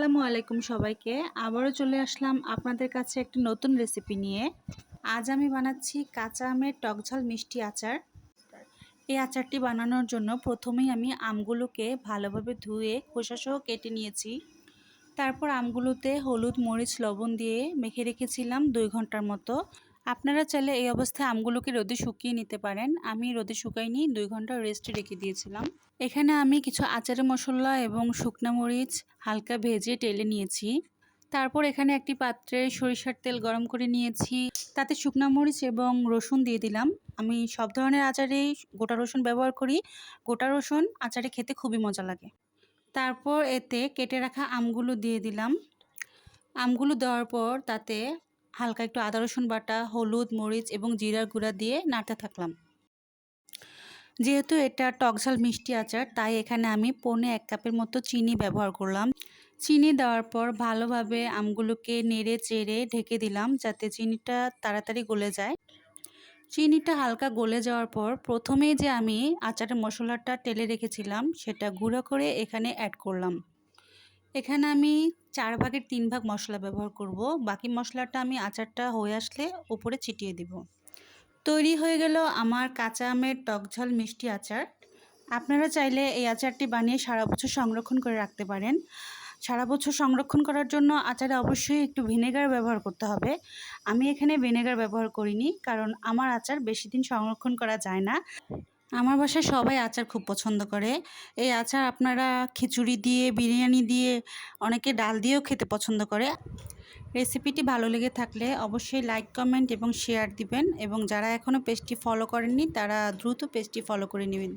আসসালামু আলাইকুম সবাইকে। আবারও চলে আসলাম আপনাদের কাছে একটি নতুন রেসিপি নিয়ে। আজ আমি বানাচ্ছি কাঁচা আমের টকঝাল মিষ্টি আচার। এই আচারটি বানানোর জন্য প্রথমেই আমি আমগুলোকে ভালোভাবে ধুয়ে খোসাসহ কেটে নিয়েছি। তারপর আমগুলোতে হলুদ, মরিচ, লবণ দিয়ে মেখে রেখেছিলাম 2 ঘন্টার মতো। আপনারা চাইলে এই অবস্থায় আমগুলোকে রোদে শুকিয়ে নিতে পারেন। আমি রোদে শুকাইনি, 2 ঘন্টা রেস্টে রেখে দিয়েছিলাম। এখানে আমি কিছু আচারের মশলা এবং শুকনা মরিচ হালকা ভেজে টেলে নিয়েছি। তারপর এখানে একটি পাত্রে সরিষার তেল গরম করে নিয়েছি। তাতে শুকনা মরিচ এবং রসুন দিয়ে দিলাম। আমি সব ধরনের আচারেই গোটা রসুন ব্যবহার করি। গোটা রসুন আচারে খেতে খুবই মজা লাগে। তারপর এতে কেটে রাখা আমগুলো দিয়ে দিলাম। আমগুলো দেওয়ার পর তাতে হালকা একটু আদা রসুন বাটা, হলুদ, মরিচ এবং জিরার গুঁড়া দিয়ে নাড়তে থাকলাম। যেহেতু এটা টকঝাল মিষ্টি আচার, তাই এখানে আমি 1.25 কাপের মতো চিনি ব্যবহার করলাম। চিনি দেওয়ার পর ভালোভাবে আমগুলোকে নেড়ে চেড়ে ঢেকে দিলাম, যাতে চিনিটা তাড়াতাড়ি গলে যায়। চিনিটা হালকা গলে যাওয়ার পর প্রথমেই যে আমি আচারের মশলাটা টেলে রেখেছিলাম সেটা গুঁড়ো করে এখানে অ্যাড করলাম। এখানে আমি 4 ভাগের 3 ভাগ মশলা ব্যবহার করব। বাকি মশলাটা আমি আচারটা হয়ে আসলে উপরে ছিটিয়ে দিব। তৈরি হয়ে গেল আমার কাঁচা আমের টকঝাল মিষ্টি আচার। আপনারা চাইলে এই আচারটি বানিয়ে সারা বছর সংরক্ষণ করে রাখতে পারেন। সারা বছর সংরক্ষণ করার জন্য আচারে অবশ্যই একটু ভিনেগার ব্যবহার করতে হবে। আমি এখানে ভিনেগার ব্যবহার করিনি, কারণ আমার আচার বেশি দিন সংরক্ষণ করা যায় না। আমার বাসায় সবাই আচার খুব পছন্দ করে। এই আচার আপনারা খিচুড়ি দিয়ে, বিরিয়ানি দিয়ে, অনেকে ডাল দিয়েও খেতে পছন্দ করে। রেসিপিটি ভালো লেগে থাকলে অবশ্যই লাইক, কমেন্ট এবং শেয়ার দিবেন, এবং যারা এখনও পেজটি ফলো করেননি তারা দ্রুত পেজটি ফলো করে নেবেন।